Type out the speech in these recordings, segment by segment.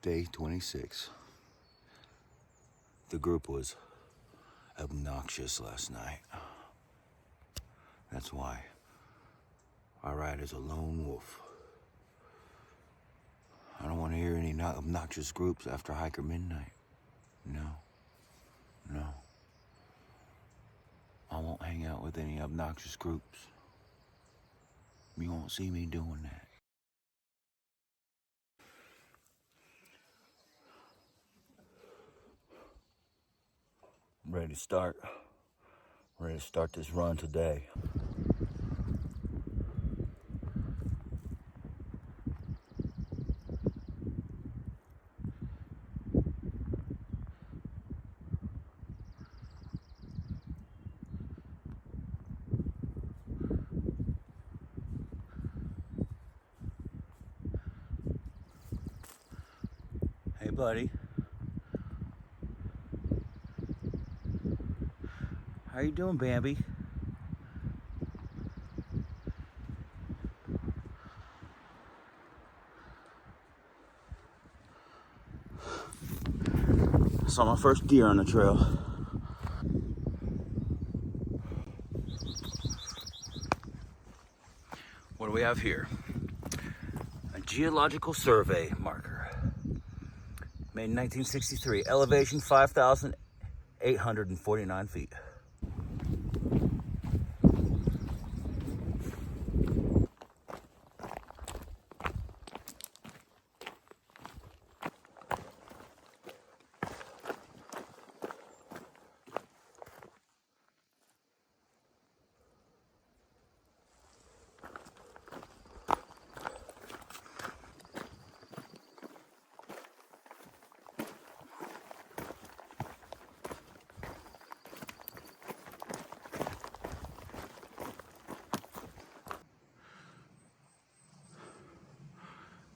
Day 26. The group was obnoxious last night. That's why I ride as a lone wolf. I don't want to hear any obnoxious groups after hiker midnight. No. I won't hang out with any obnoxious groups. You won't see me doing that. I'm ready to start. Ready to start this run today. Hey, buddy. How you doing, Bambi? I saw my first deer on the trail. What do we have here? A geological survey marker. Made in 1963. Elevation 5,849 feet.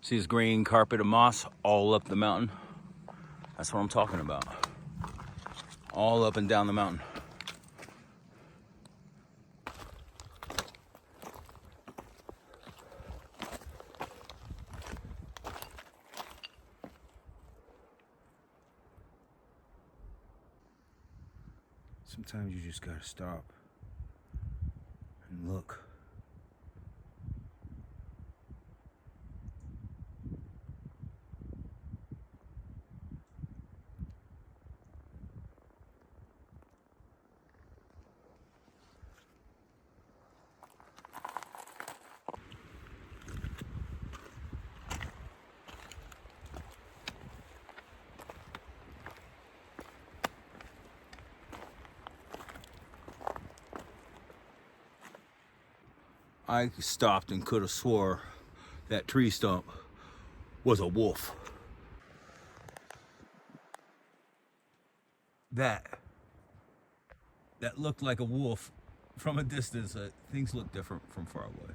See this green carpet of moss all up the mountain? That's what I'm talking about. All up and down the mountain. Sometimes you just gotta stop and look. I stopped and could have swore that tree stump was a wolf. That looked like a wolf from a distance. Things look different from far away.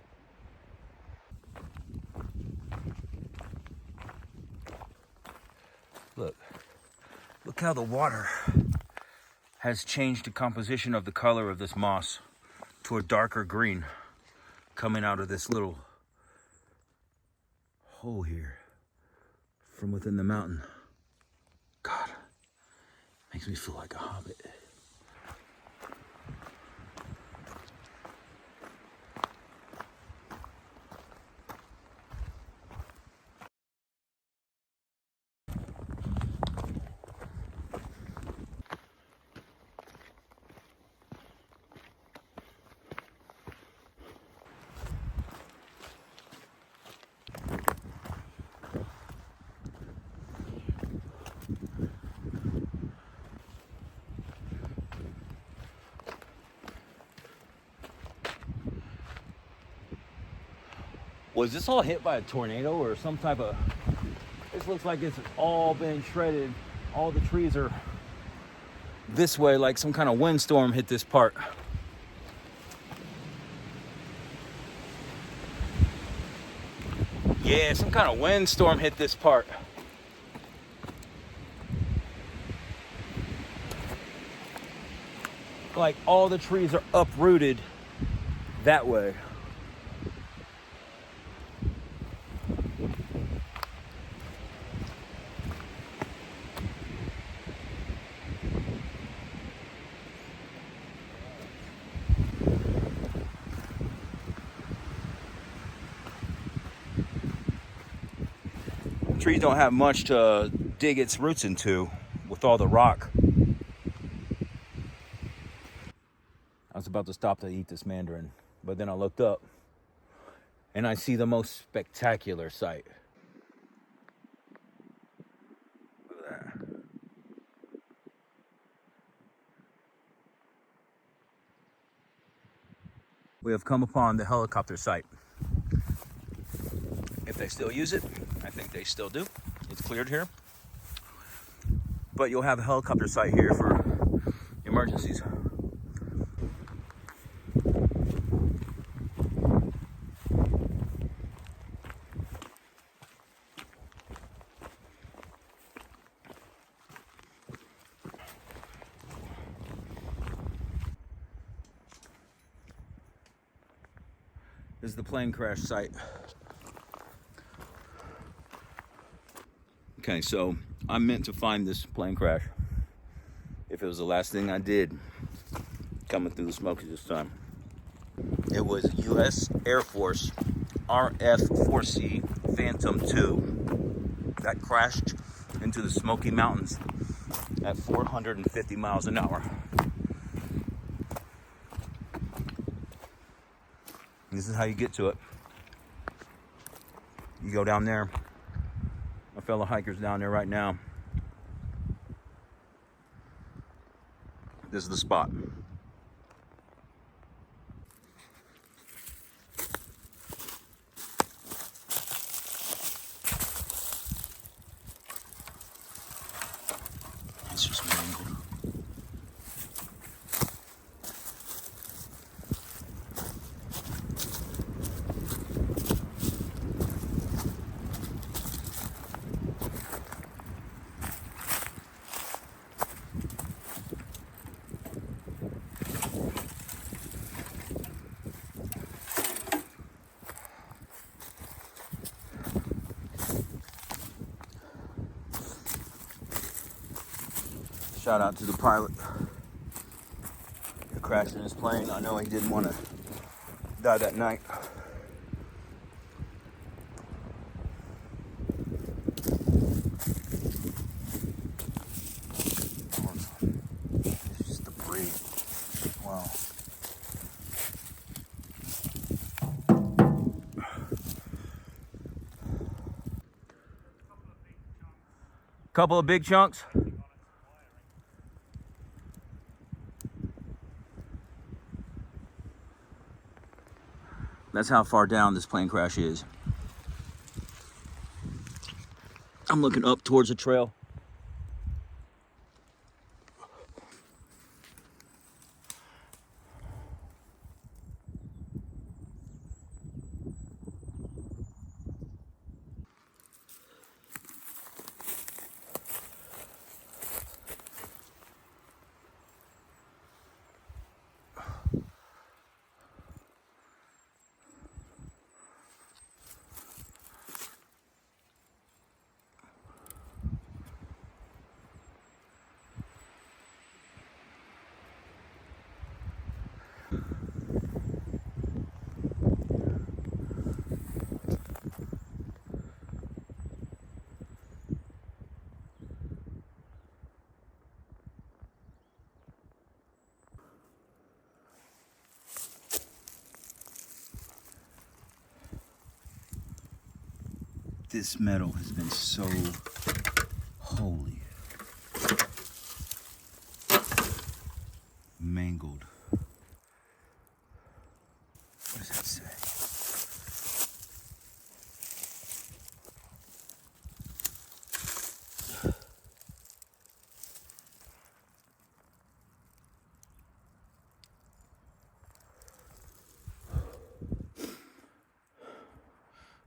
Look how the water has changed the composition of the color of this moss to a darker green coming out of this little hole here from within the mountain. God, makes me feel like a hobbit. Was this all hit by a tornado or some type of... This looks like it's all been shredded. All the trees are this way, like some kind of windstorm hit this part. Yeah, some kind of windstorm hit this part. Like all the trees are uprooted that way. Trees don't have much to dig its roots into with all the rock. I was about to stop to eat this mandarin, but then I looked up and I see the most spectacular sight. Look at that. We have come upon the helicopter site. If they still use it, I think they still do. It's cleared here. But you'll have a helicopter site here for emergencies. This is the plane crash site. Okay, so I meant to find this plane crash if it was the last thing I did coming through the Smokies this time. It was U.S. Air Force RF-4C Phantom II that crashed into the Smoky Mountains at 450 miles an hour. This is how you get to it. You go down there. My fellow hikers down there right now. This is the spot. It's just mangled. Shout out to the pilot who crashed in his plane. I know he didn't want to die that night. It's just debris. Wow. Couple of big chunks. That's how far down this plane crash is. I'm looking up towards the trail. This metal has been so holy. Mangled. What does that say?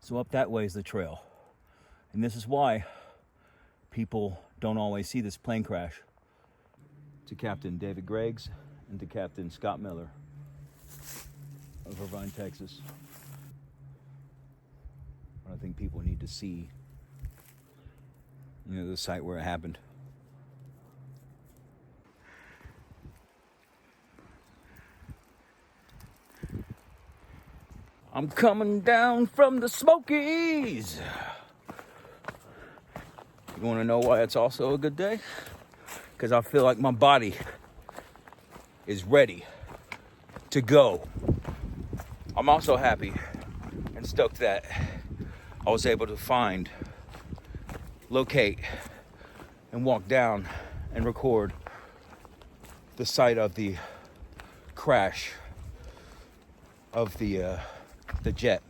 So up that way is the trail. And this is why people don't always see this plane crash. To Captain David Greggs and to Captain Scott Miller of Irvine, Texas. I think people need to see, the site where it happened. I'm coming down from the Smokies. You want to know why it's also a good day? Because I feel like my body is ready to go. I'm also happy and stoked that I was able to find, locate, and walk down and record the site of the crash of the jet.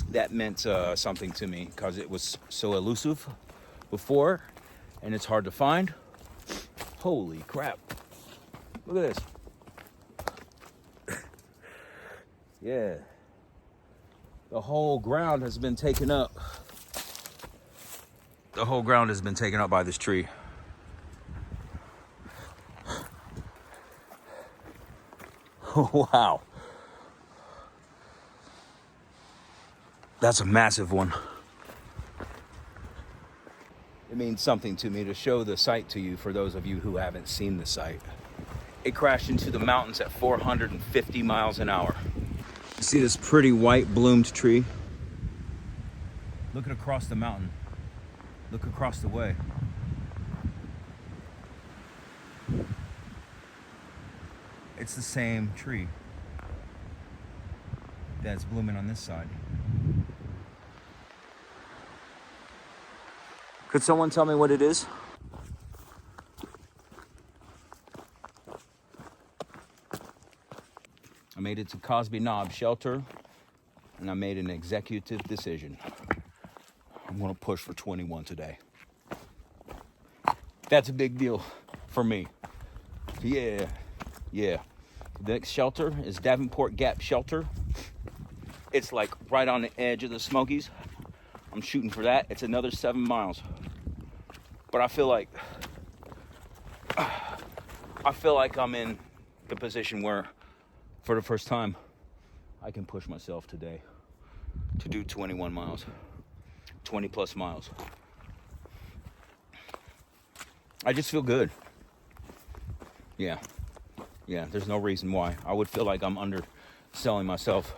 That meant something to me because it was so elusive before, and it's hard to find. Holy crap. Look at this. Yeah. The whole ground has been taken up. The whole ground has been taken up by this tree. Wow. That's a massive one. It means something to me to show the site to you for those of you who haven't seen the site. It crashed into the mountains at 450 miles an hour. You see this pretty white bloomed tree? Look at across the mountain. Look across the way. It's the same tree that's blooming on this side. Could someone tell me what it is? I made it to Cosby Knob Shelter, and I made an executive decision. I'm gonna push for 21 today. That's a big deal for me. Yeah. The next shelter is Davenport Gap Shelter. It's like right on the edge of the Smokies. I'm shooting for that. It's another 7 miles. But I feel like I'm in the position where, for the first time, I can push myself today to do 21 miles, 20 plus miles. I just feel good. Yeah, there's no reason why. I would feel like I'm underselling myself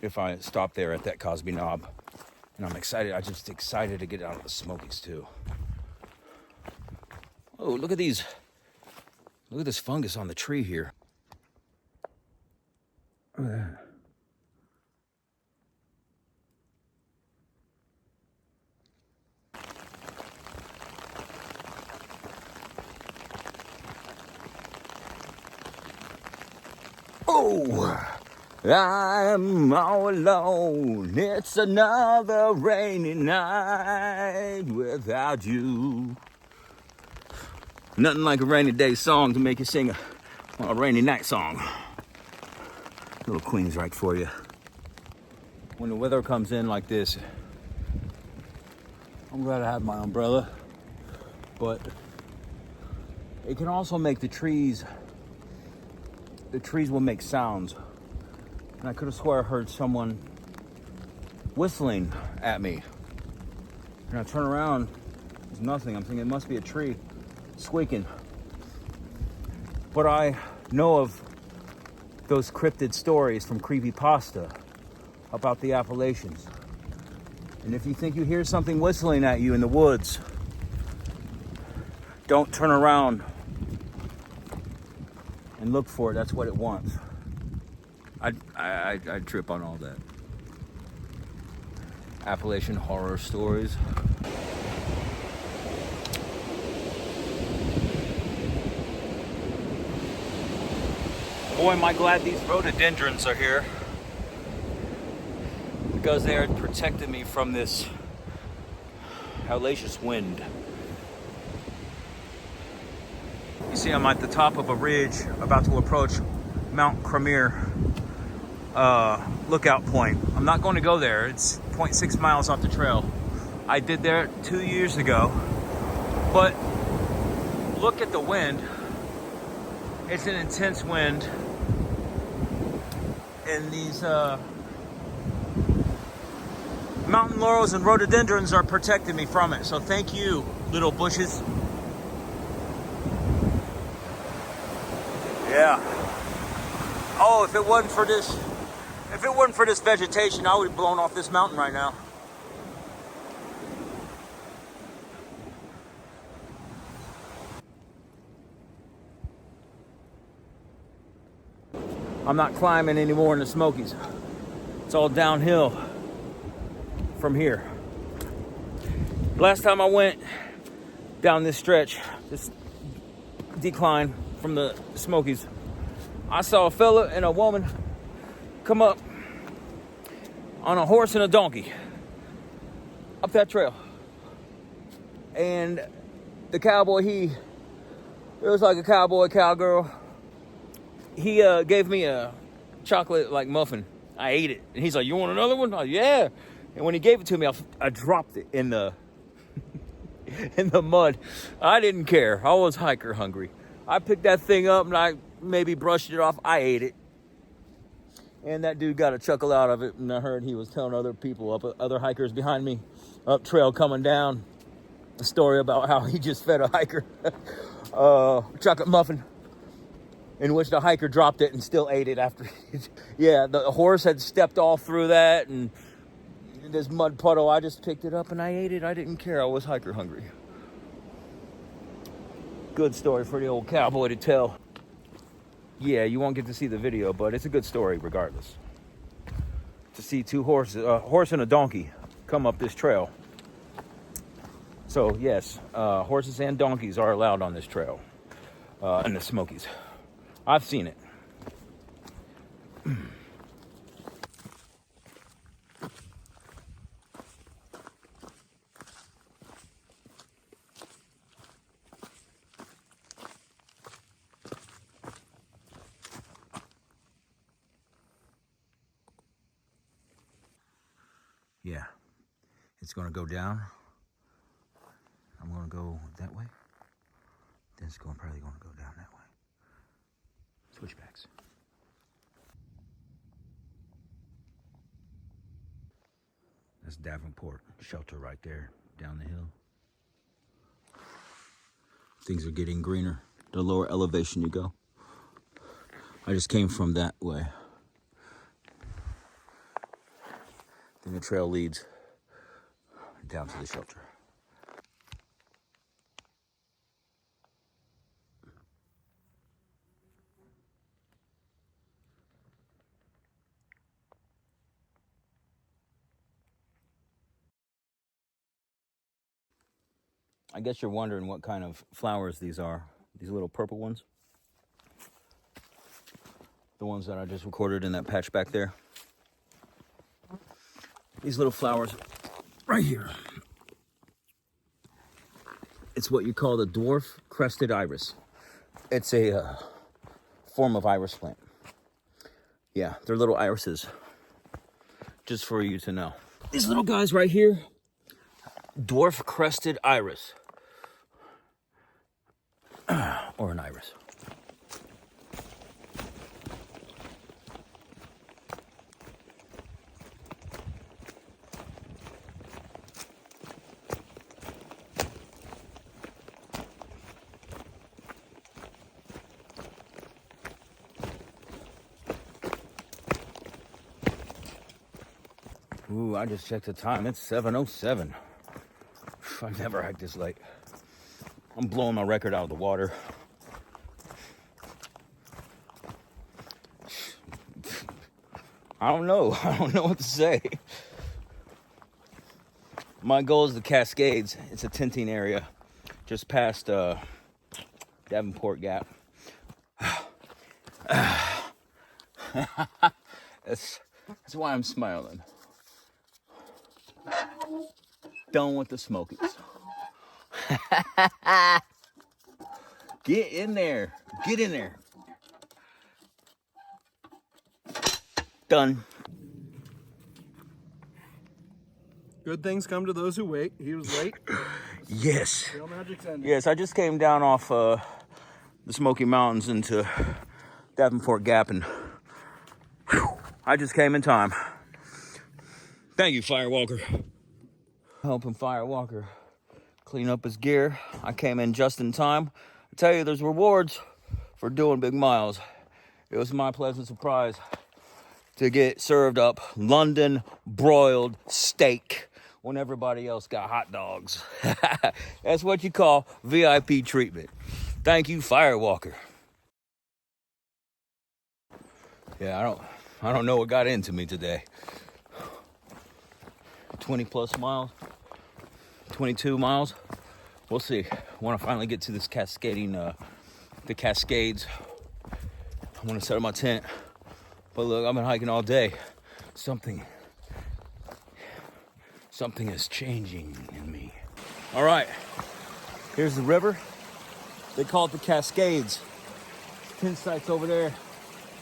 if I stop there at that Cosby Knob. And I'm excited. I'm just excited to get out of the Smokies too. Oh, look at these. Look at this fungus on the tree here. Look at that. Oh, I'm all alone. It's another rainy night without you. Nothing like a rainy day song to make you sing a rainy night song. Little Queensryche for you. When the weather comes in like this, I'm glad I have my umbrella, but it can also make the trees will make sounds. And I could have swore I heard someone whistling at me. And I turn around, there's nothing. I'm thinking it must be a tree squeaking. But I know of those cryptid stories from creepypasta about the Appalachians. And if you think you hear something whistling at you in the woods, don't turn around and look for it. That's what it wants. I trip on all that. Appalachian horror stories. Boy, am I glad these rhododendrons are here, because they are protecting me from this hellacious wind. You see, I'm at the top of a ridge about to approach Mount Cramier lookout point. I'm not going to go there. It's 0.6 miles off the trail. I did there 2 years ago, but look at the wind. It's an intense wind, and these mountain laurels and rhododendrons are protecting me from it. So thank you, little bushes. Yeah. Oh, if it wasn't for this vegetation, I would have blown off this mountain right now. I'm not climbing anymore in the Smokies. It's all downhill from here. Last time I went down this stretch, this decline from the Smokies, I saw a fella and a woman come up on a horse and a donkey up that trail. And the cowboy, it was like a cowboy, cowgirl. He gave me a chocolate like muffin. I ate it. And he's like, you want another one? I'm like, yeah. And when he gave it to me, I dropped it in the in the mud. I didn't care. I was hiker hungry. I picked that thing up and I maybe brushed it off. I ate it. And that dude got a chuckle out of it. And I heard he was telling other people, other hikers behind me, up trail coming down, a story about how he just fed a hiker chocolate muffin, in which the hiker dropped it and still ate it after. Yeah, the horse had stepped all through that and this mud puddle. I just picked it up and I ate it. I didn't care. I was hiker hungry. Good story for the old cowboy to tell. Yeah, you won't get to see the video, but it's a good story regardless. To see two horses, a horse and a donkey, come up this trail. So yes, horses and donkeys are allowed on this trail in the Smokies. I've seen it. Yeah, it's gonna go down. I'm gonna go that way. Then it's probably gonna go down that way. Switchbacks. That's Davenport shelter right there, down the hill. Things are getting greener. The lower elevation you go. I just came from that way. Then the trail leads down to the shelter. I guess you're wondering what kind of flowers these are. These little purple ones. The ones that I just recorded in that patch back there. These little flowers right here. It's what you call the dwarf crested iris. It's a form of iris plant. Yeah, they're little irises. Just for you to know. These little guys right here, dwarf crested iris. Or an iris. Ooh, I just checked the time. It's 7:07. I've never hiked this late. I'm blowing my record out of the water. I don't know. I don't know what to say. My goal is the Cascades. It's a tenting area just past Davenport Gap. That's why I'm smiling. Done with the Smokies. Get in there. Get in there. Done. Good things come to those who wait. He was late. Yes. Trail magic's ending. Yes, I just came down off the Smoky Mountains into Davenport Gap, and I just came in time. Thank you, Firewalker. Helping Firewalker clean up his gear. I came in just in time. I tell you, there's rewards for doing big miles. It was my pleasant surprise to get served up London broiled steak when everybody else got hot dogs. That's what you call VIP treatment. Thank you, Firewalker. Yeah, I don't know what got into me today. 20 plus miles, 22 miles. We'll see. I want to finally get to this cascading, the Cascades. I want to set up my tent. But look, I've been hiking all day. Something is changing in me. All right, here's the river. They call it the Cascades. Pin sites over there.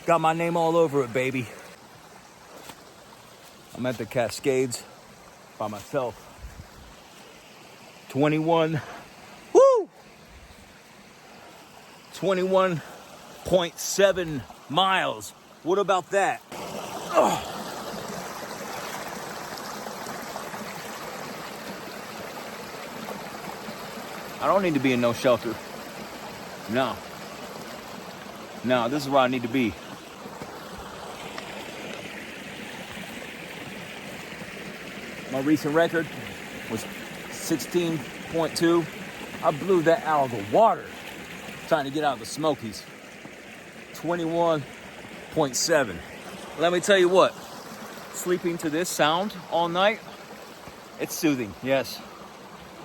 Got my name all over it, baby. I'm at the Cascades by myself. 21.7 miles. What about that? Ugh. I don't need to be in no shelter. No, this is where I need to be. My recent record was 16.2. I blew that out of the water trying to get out of the Smokies. 21.7. Let me tell you what, sleeping to this sound all night, it's soothing, yes.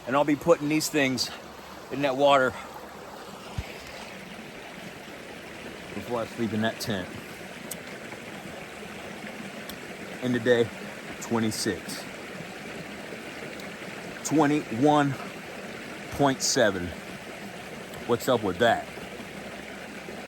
And I'll be putting these things in that water before I sleep in that tent. End of day, 26. 21.7. What's up with that?